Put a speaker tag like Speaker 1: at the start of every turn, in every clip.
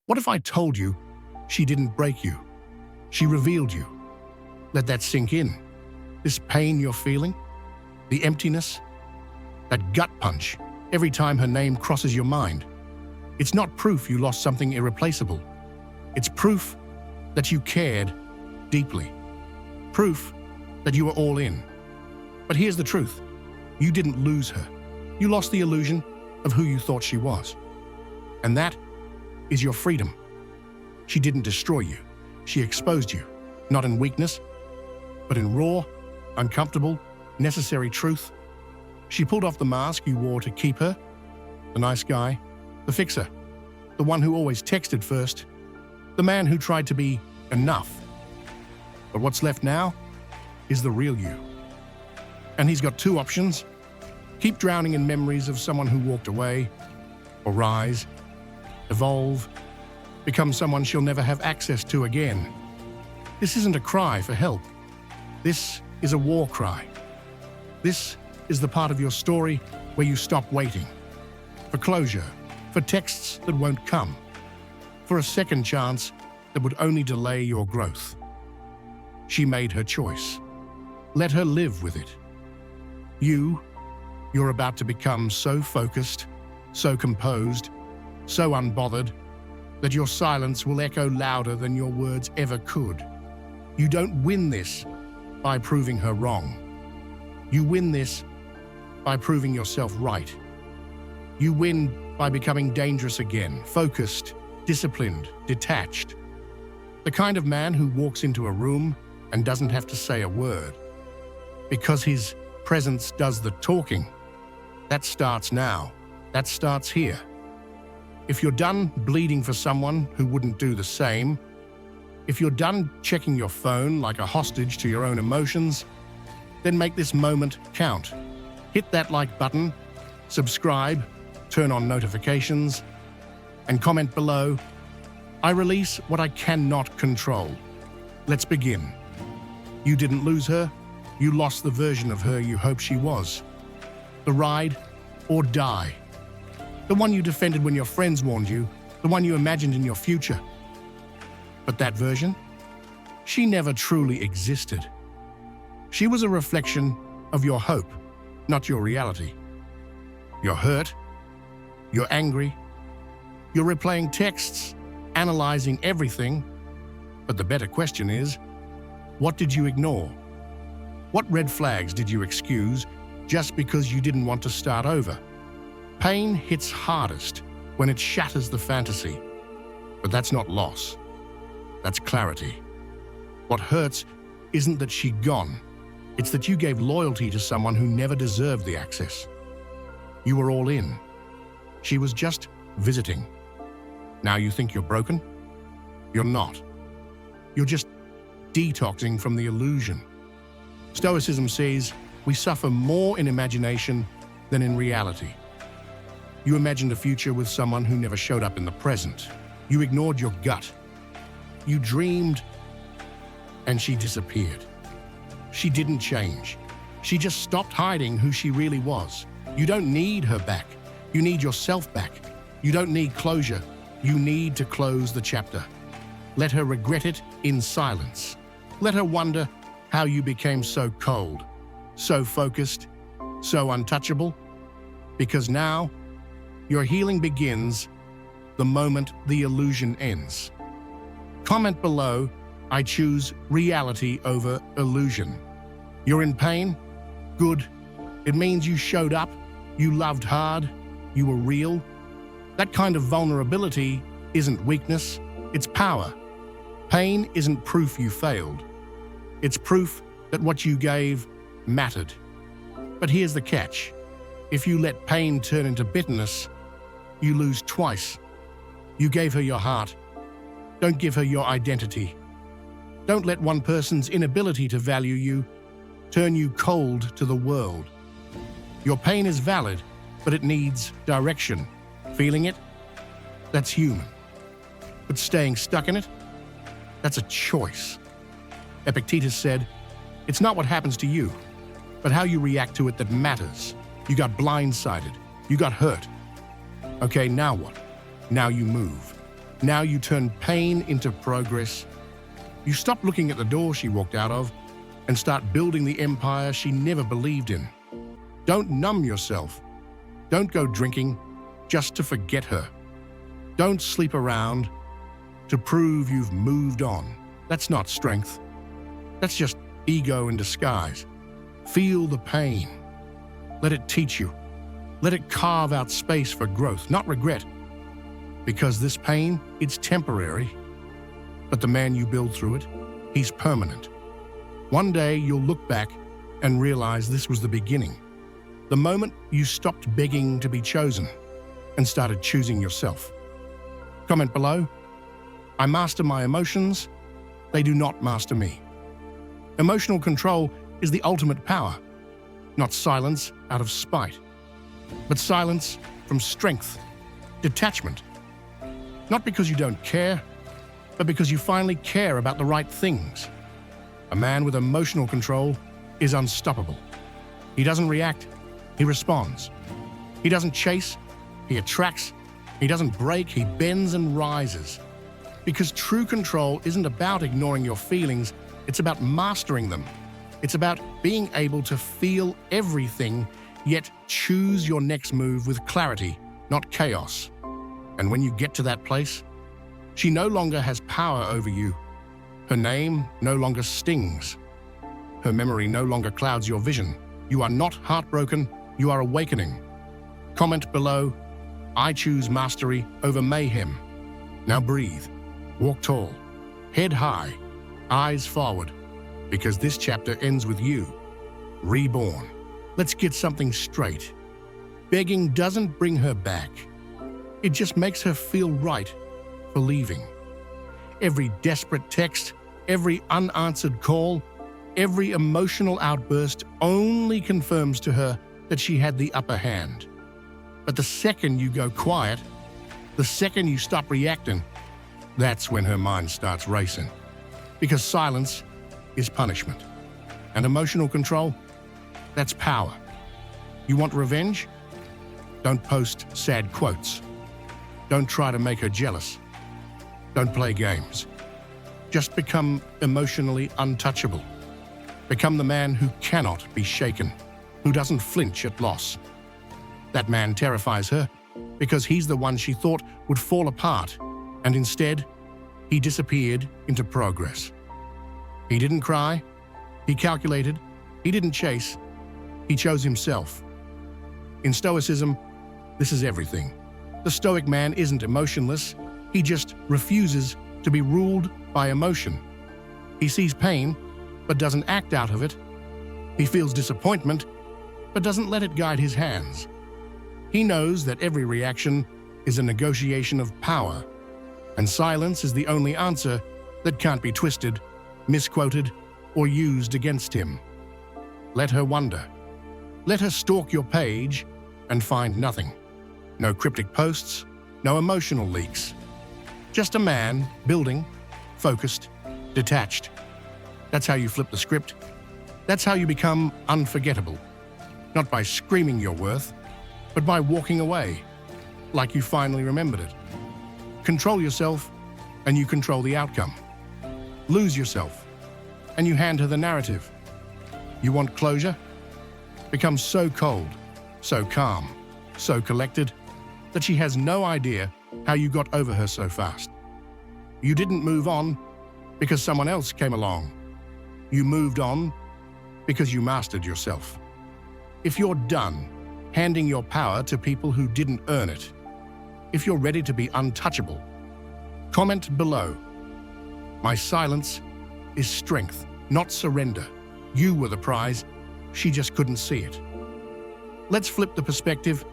Speaker 1: What if I told you she didn't break you? She revealed you. Let that sink in. This pain you're feeling, the emptiness, that gut punch every time her name crosses your mind. It's not proof you lost something irreplaceable. It's proof that you cared deeply. Proof that you were all in. But here's the truth. You didn't lose her. You lost the illusion of who you thought she was. And that is your freedom. She didn't destroy you. She exposed you, not in weakness, but in raw, uncomfortable, necessary truth. She pulled off the mask you wore to keep her, the nice guy, the fixer, the one who always texted first, the man who tried to be enough. But what's left now is the real you. And he's got two options. Keep drowning in memories of someone who walked away, or rise, evolve, become someone she'll never have access to again. This isn't a cry for help. This is a war cry. This is the part of your story where you stop waiting for closure, for texts that won't come, for a second chance that would only delay your growth. She made her choice. Let her live with it. You're about to become so focused, so composed, so unbothered, that your silence will echo louder than your words ever could. You don't win this by proving her wrong. You win this by proving yourself right. You win by becoming dangerous again, focused, disciplined, detached. The kind of man who walks into a room and doesn't have to say a word, because his presence does the talking. That starts now. That starts here. If you're done bleeding for someone who wouldn't do the same, if you're done checking your phone like a hostage to your own emotions, then make this moment count. Hit that like button, subscribe, turn on notifications, and comment below. I release what I cannot control. Let's begin. You didn't lose her. You lost the version of her you hoped she was. The ride or die. The one you defended when your friends warned you, the one you imagined in your future. But that version, she never truly existed. She was a reflection of your hope, not your reality. You're hurt, you're angry, you're replaying texts, analyzing everything. But the better question is, what did you ignore? What red flags did you excuse just because you didn't want to start over? Pain hits hardest when it shatters the fantasy. But that's not loss. That's clarity. What hurts isn't that she'd gone. It's that you gave loyalty to someone who never deserved the access. You were all in. She was just visiting. Now you think you're broken? You're not. You're just detoxing from the illusion. Stoicism says we suffer more in imagination than in reality. You imagined a future with someone who never showed up in the present. You ignored your gut. You dreamed, and she disappeared. She didn't change. She just stopped hiding who she really was. You don't need her back. You need yourself back. You don't need closure. You need to close the chapter. Let her regret it in silence. Let her wonder how you became so cold, so focused, so untouchable. Because now, your healing begins the moment the illusion ends. Comment below, I choose reality over illusion. You're in pain? Good. It means you showed up, you loved hard, you were real. That kind of vulnerability isn't weakness, it's power. Pain isn't proof you failed. It's proof that what you gave mattered. But here's the catch. If you let pain turn into bitterness, you lose twice. You gave her your heart. Don't give her your identity. Don't let one person's inability to value you turn you cold to the world. Your pain is valid, but it needs direction. Feeling it? That's human. But staying stuck in it? That's a choice. Epictetus said, it's not what happens to you, but how you react to it that matters. You got blindsided. You got hurt. Okay, now what? Now you move. Now you turn pain into progress. You stop looking at the door she walked out of and start building the empire she never believed in. Don't numb yourself. Don't go drinking just to forget her. Don't sleep around to prove you've moved on. That's not strength. That's just ego in disguise. Feel the pain. Let it teach you. Let it carve out space for growth, not regret. Because this pain, it's temporary. But the man you build through it, he's permanent. One day you'll look back and realize this was the beginning. The moment you stopped begging to be chosen and started choosing yourself. Comment below. I master my emotions. They do not master me. Emotional control is the ultimate power. Not silence out of spite, but silence from strength, detachment. Not because you don't care, but because you finally care about the right things. A man with emotional control is unstoppable. He doesn't react, he responds. He doesn't chase, he attracts. He doesn't break, he bends and rises. Because true control isn't about ignoring your feelings, it's about mastering them. It's about being able to feel everything, yet choose your next move with clarity, not chaos. And when you get to that place, she no longer has power over you. Her name no longer stings. Her memory no longer clouds your vision. You are not heartbroken, you are awakening. Comment below, I choose mastery over mayhem. Now breathe, walk tall, head high, eyes forward, because this chapter ends with you, reborn. Let's get something straight. Begging doesn't bring her back. It just makes her feel right for leaving. Every desperate text, every unanswered call, every emotional outburst only confirms to her that she had the upper hand. But the second you go quiet, the second you stop reacting, that's when her mind starts racing. Because silence is punishment. And emotional control, that's power. You want revenge? Don't post sad quotes. Don't try to make her jealous. Don't play games. Just become emotionally untouchable. Become the man who cannot be shaken, who doesn't flinch at loss. That man terrifies her because he's the one she thought would fall apart, and instead, he disappeared into progress. He didn't cry, he calculated, he didn't chase, he chose himself. In Stoicism, this is everything. The Stoic man isn't emotionless, he just refuses to be ruled by emotion. He sees pain, but doesn't act out of it. He feels disappointment, but doesn't let it guide his hands. He knows that every reaction is a negotiation of power, and silence is the only answer that can't be twisted, misquoted, or used against him. Let her wonder. Let her stalk your page and find nothing. No cryptic posts, no emotional leaks. Just a man building, focused, detached. That's how you flip the script. That's how you become unforgettable. Not by screaming your worth, but by walking away, like you finally remembered it. Control yourself, and you control the outcome. Lose yourself, and you hand her the narrative. You want closure? Become so cold, so calm, so collected, that she has no idea how you got over her so fast. You didn't move on because someone else came along. You moved on because you mastered yourself. If you're done handing your power to people who didn't earn it, if you're ready to be untouchable, comment below. My silence is strength, not surrender. You were the prize, she just couldn't see it. Let's flip the perspective,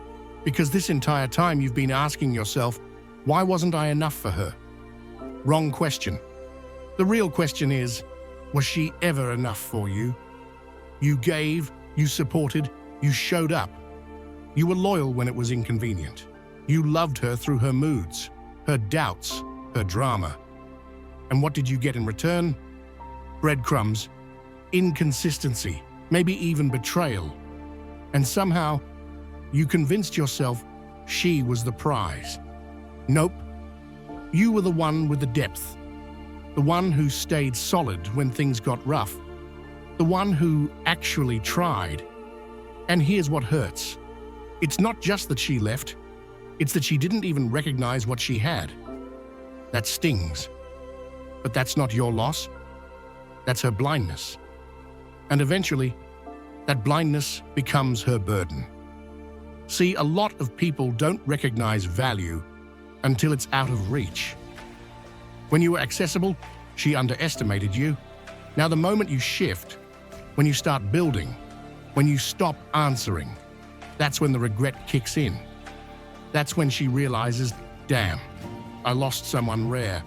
Speaker 1: because this entire time you've been asking yourself, why wasn't I enough for her? Wrong question. The real question is, was she ever enough for you? You gave, you supported, you showed up. You were loyal when it was inconvenient. You loved her through her moods, her doubts, her drama. And what did you get in return? Breadcrumbs, inconsistency, maybe even betrayal. And somehow, you convinced yourself she was the prize. Nope. You were the one with the depth, the one who stayed solid when things got rough, the one who actually tried. And here's what hurts. It's not just that she left, it's that she didn't even recognize what she had. That stings. But that's not your loss. That's her blindness. And eventually, that blindness becomes her burden. See, a lot of people don't recognize value until it's out of reach. When you were accessible, she underestimated you. Now the moment you shift, when you start building, when you stop answering, that's when the regret kicks in. That's when she realizes, damn, I lost someone rare.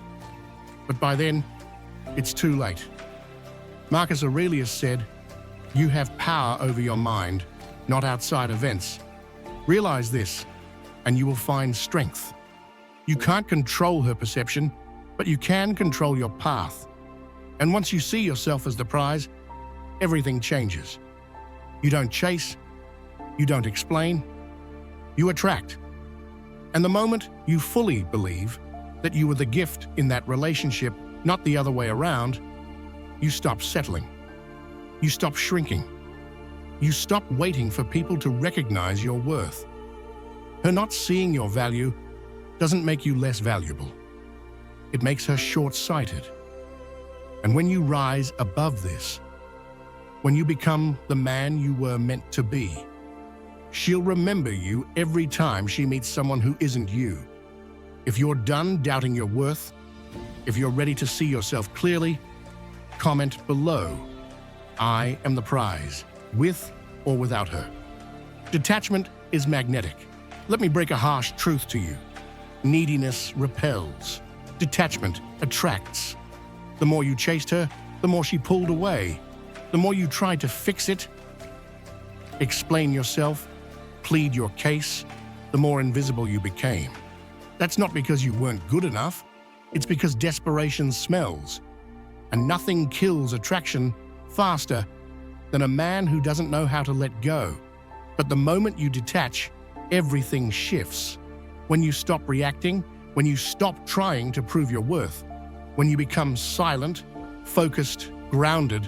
Speaker 1: But by then, it's too late. Marcus Aurelius said, "You have power over your mind, not outside events. Realize this, and you will find strength." You can't control her perception, but you can control your path. And once you see yourself as the prize, everything changes. You don't chase, you don't explain, you attract. And the moment you fully believe that you were the gift in that relationship, not the other way around, you stop settling. You stop shrinking. You stop waiting for people to recognize your worth. Her not seeing your value doesn't make you less valuable. It makes her short-sighted. And when you rise above this, when you become the man you were meant to be, she'll remember you every time she meets someone who isn't you. If you're done doubting your worth, if you're ready to see yourself clearly, comment below, "I am the prize," with or without her. Detachment is magnetic. Let me break a harsh truth to you. Neediness repels. Detachment attracts. The more you chased her, the more she pulled away. The more you tried to fix it, explain yourself, plead your case, the more invisible you became. That's not because you weren't good enough. It's because desperation smells. And nothing kills attraction faster than a man who doesn't know how to let go. But the moment you detach, everything shifts. When you stop reacting, when you stop trying to prove your worth, when you become silent, focused, grounded,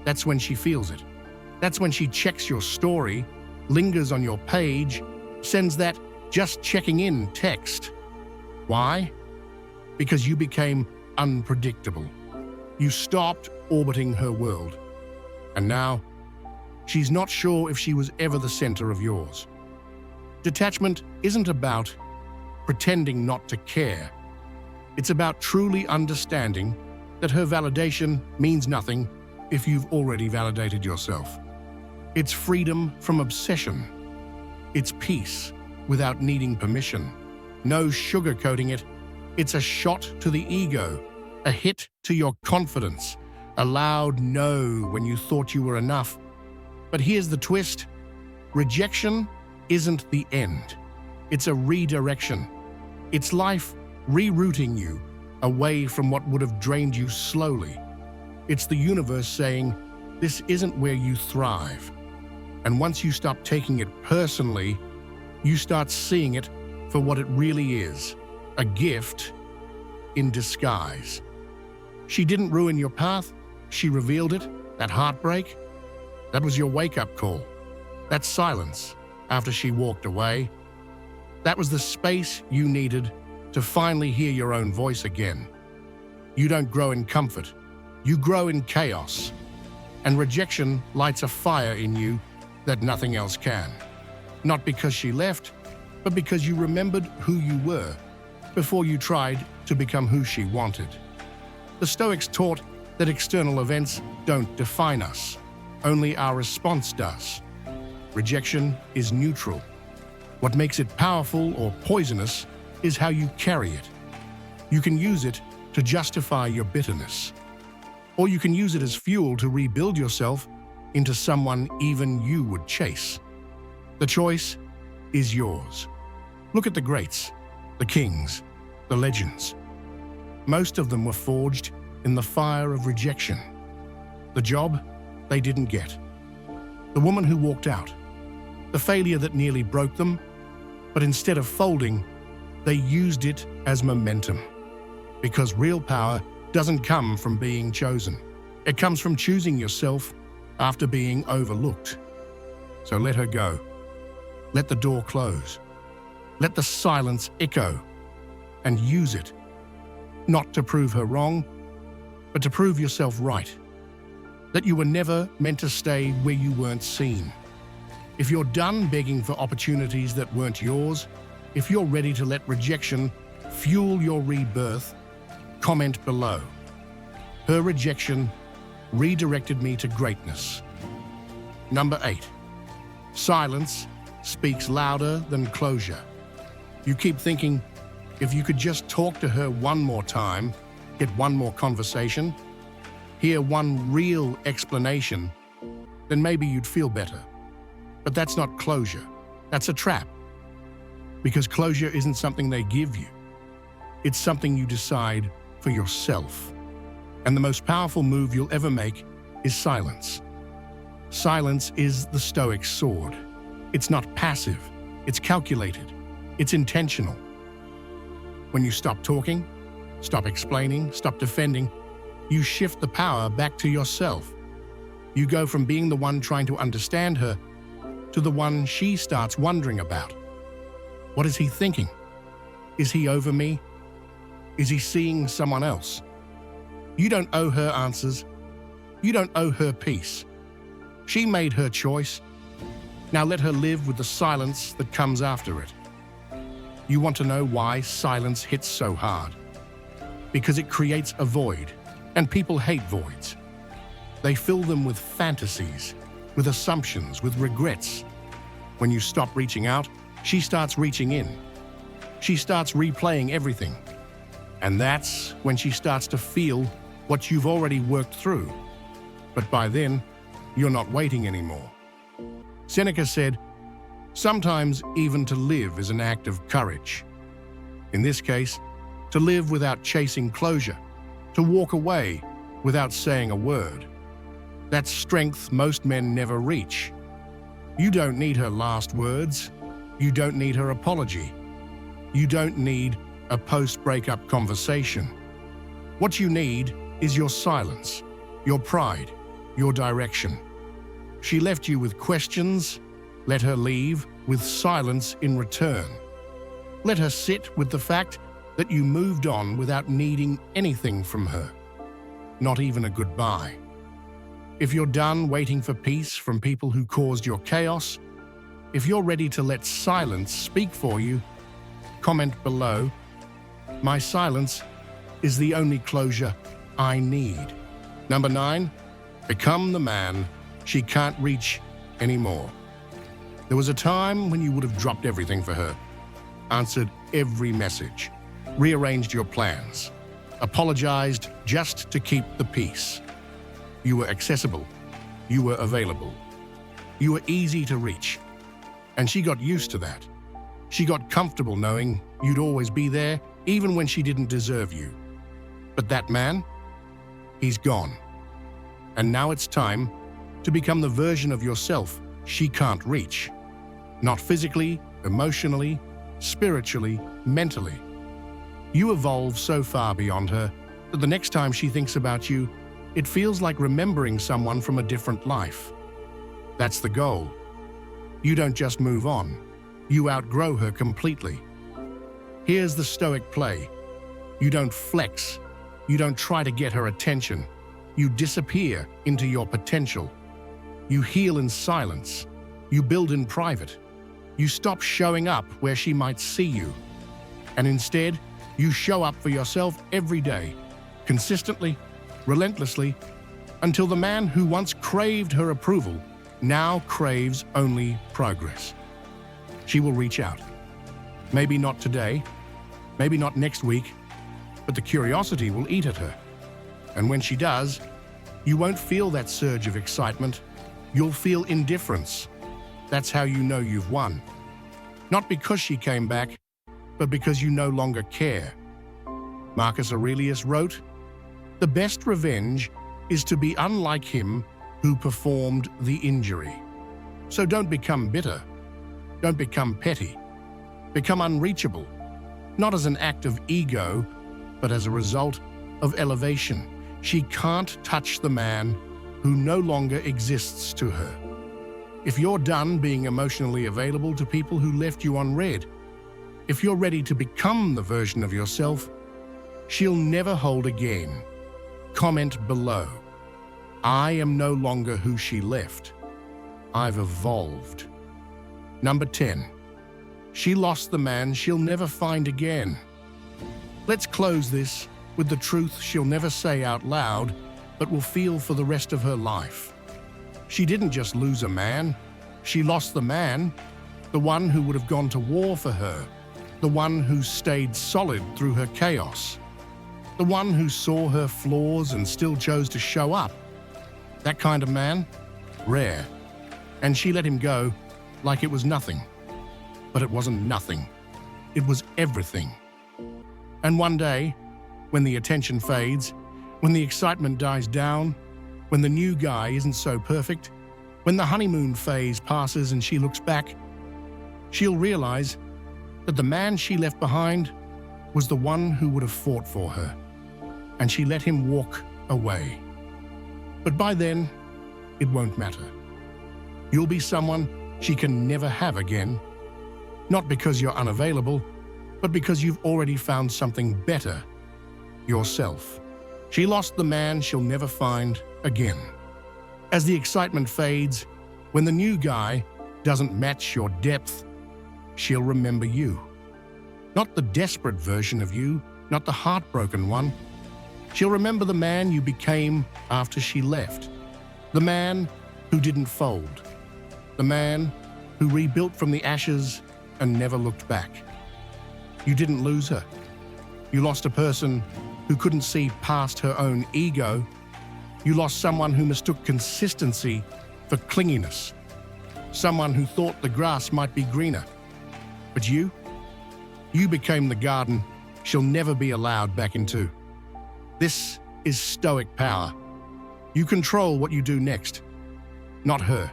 Speaker 1: that's when she feels it. That's when she checks your story, lingers on your page, sends that "just checking in" text. Why? Because you became unpredictable. You stopped orbiting her world. And now, she's not sure if she was ever the center of yours. Detachment isn't about pretending not to care. It's about truly understanding that her validation means nothing if you've already validated yourself. It's freedom from obsession. It's peace without needing permission. No sugarcoating it. It's a shot to the ego, a hit to your confidence, a loud no when you thought you were enough. But here's the twist. Rejection isn't the end. It's a redirection. It's life rerouting you away from what would have drained you slowly. It's the universe saying, this isn't where you thrive. And once you stop taking it personally, you start seeing it for what it really is, a gift in disguise. She didn't ruin your path, she revealed it. That heartbreak, that was your wake-up call. That silence after she walked away, that was the space you needed to finally hear your own voice again. You don't grow in comfort, you grow in chaos. And rejection lights a fire in you that nothing else can. Not because she left, but because you remembered who you were before you tried to become who she wanted. The Stoics taught that external events don't define us, only our response does. Rejection is neutral. What makes it powerful or poisonous is how you carry it. You can use it to justify your bitterness, or you can use it as fuel to rebuild yourself into someone even you would chase. The choice is yours. Look at the greats, the kings, the legends. Most of them were forged in the fire of rejection. The job they didn't get. The woman who walked out. The failure that nearly broke them, but instead of folding, they used it as momentum. Because real power doesn't come from being chosen. It comes from choosing yourself after being overlooked. So let her go. Let the door close. Let the silence echo, and use it. Not to prove her wrong, but to prove yourself right. That you were never meant to stay where you weren't seen. If you're done begging for opportunities that weren't yours, if you're ready to let rejection fuel your rebirth, comment below. Her rejection redirected me to greatness. Number 8. Silence speaks louder than closure. You keep thinking, if you could just talk to her one more time, get one more conversation, hear one real explanation, then maybe you'd feel better. But that's not closure. That's a trap. Because closure isn't something they give you. It's something you decide for yourself. And the most powerful move you'll ever make is silence. Silence is the Stoic sword. It's not passive. It's calculated. It's intentional. When you stop talking, stop explaining, stop defending, you shift the power back to yourself. You go from being the one trying to understand her to the one she starts wondering about. What is he thinking? Is he over me? Is he seeing someone else? You don't owe her answers. You don't owe her peace. She made her choice. Now let her live with the silence that comes after it. You want to know why silence hits so hard? Because it creates a void, and people hate voids. They fill them with fantasies, with assumptions, with regrets. When you stop reaching out, she starts reaching in. She starts replaying everything. And that's when she starts to feel what you've already worked through. But by then, you're not waiting anymore. Seneca said, "Sometimes even to live is an act of courage." In this case, to live without chasing closure, to walk away without saying a word. That's strength most men never reach. You don't need her last words. You don't need her apology. You don't need a post-breakup conversation. What you need is your silence, your pride, your direction. She left you with questions. Let her leave with silence in return. Let her sit with the fact that you moved on without needing anything from her, not even a goodbye. If you're done waiting for peace from people who caused your chaos, if you're ready to let silence speak for you, comment below. My silence is the only closure I need. Number 9, become the man she can't reach anymore. There was a time when you would have dropped everything for her, answered every message, rearranged your plans, apologized just to keep the peace. You were accessible. You were available. You were easy to reach. And she got used to that. She got comfortable knowing you'd always be there, even when she didn't deserve you. But that man, he's gone. And now it's time to become the version of yourself she can't reach. Not physically, emotionally, spiritually, mentally. You evolve so far beyond her that the next time she thinks about you, it feels like remembering someone from a different life. That's the goal. You don't just move on. You outgrow her completely. Here's the Stoic play. You don't flex. You don't try to get her attention. You disappear into your potential. You heal in silence. You build in private. You stop showing up where she might see you. And instead, you show up for yourself every day, consistently, relentlessly, until the man who once craved her approval now craves only progress. She will reach out. Maybe not today, maybe not next week, but the curiosity will eat at her. And when she does, you won't feel that surge of excitement. You'll feel indifference. That's how you know you've won. Not because she came back, but because you no longer care. Marcus Aurelius wrote, "The best revenge is to be unlike him who performed the injury." So don't become bitter. Don't become petty. Become unreachable, not as an act of ego, but as a result of elevation. She can't touch the man who no longer exists to her. If you're done being emotionally available to people who left you unread, if you're ready to become the version of yourself she'll never hold again, comment below. I am no longer who she left. I've evolved. Number 10. She lost the man she'll never find again. Let's close this with the truth she'll never say out loud, but will feel for the rest of her life. She didn't just lose a man, she lost the man, the one who would have gone to war for her, the one who stayed solid through her chaos, the one who saw her flaws and still chose to show up. That kind of man? Rare. And she let him go like it was nothing. But it wasn't nothing. It was everything. And one day, when the attention fades, when the excitement dies down, when the new guy isn't so perfect, when the honeymoon phase passes and she looks back, she'll realize that the man she left behind was the one who would have fought for her, and she let him walk away. But by then, it won't matter. You'll be someone she can never have again, not because you're unavailable, but because you've already found something better, yourself. She lost the man she'll never find again. As the excitement fades, when the new guy doesn't match your depth, she'll remember you. Not the desperate version of you, not the heartbroken one. She'll remember the man you became after she left. The man who didn't fold. The man who rebuilt from the ashes and never looked back. You didn't lose her. You lost a person who couldn't see past her own ego. You lost someone who mistook consistency for clinginess. Someone who thought the grass might be greener. But you became the garden she'll never be allowed back into. This is Stoic power. You control what you do next. Not her.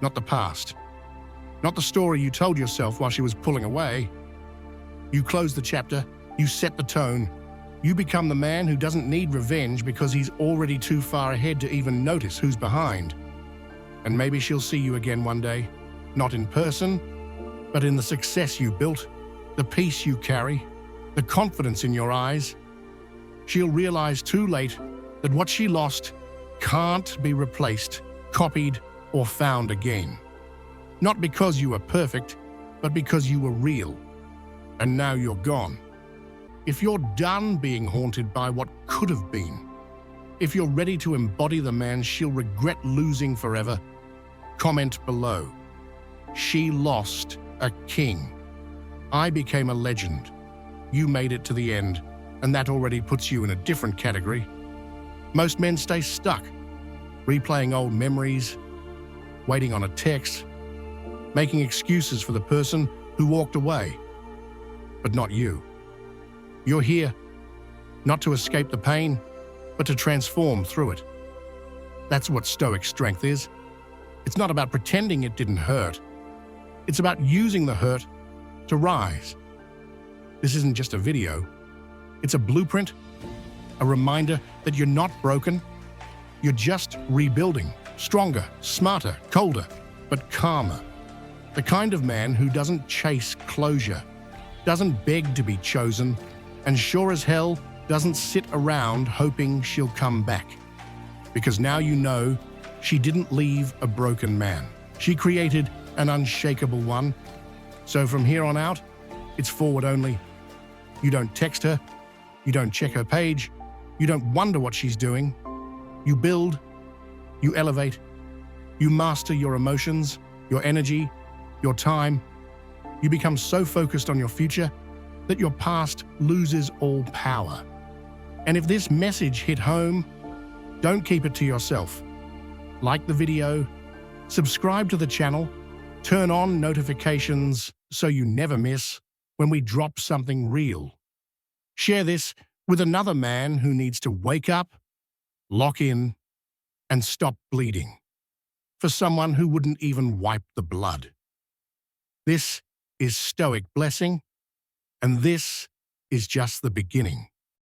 Speaker 1: Not the past. Not the story you told yourself while she was pulling away. You close the chapter, you set the tone. You become the man who doesn't need revenge because he's already too far ahead to even notice who's behind. And maybe she'll see you again one day, not in person, but in the success you built, the peace you carry, the confidence in your eyes. She'll realize too late that what she lost can't be replaced, copied, or found again. Not because you were perfect, but because you were real. And now you're gone. If you're done being haunted by what could have been, if you're ready to embody the man she'll regret losing forever, comment below. She lost a king. I became a legend. You made it to the end, and that already puts you in a different category. Most men stay stuck, replaying old memories, waiting on a text, making excuses for the person who walked away. But not you. You're here, not to escape the pain, but to transform through it. That's what Stoic strength is. It's not about pretending it didn't hurt. It's about using the hurt to rise. This isn't just a video. It's a blueprint, a reminder that you're not broken. You're just rebuilding, stronger, smarter, colder, but calmer. The kind of man who doesn't chase closure, doesn't beg to be chosen, and sure as hell doesn't sit around hoping she'll come back. Because now you know she didn't leave a broken man. She created an unshakable one. So from here on out, it's forward only. You don't text her, you don't check her page, you don't wonder what she's doing. You build, you elevate, you master your emotions, your energy, your time. You become so focused on your future that your past loses all power. And if this message hit home, don't keep it to yourself. Like the video, subscribe to the channel, turn on notifications so you never miss when we drop something real. Share this with another man who needs to wake up, lock in, and stop bleeding. For someone who wouldn't even wipe the blood. This is Stoic blessing, and this is just the beginning.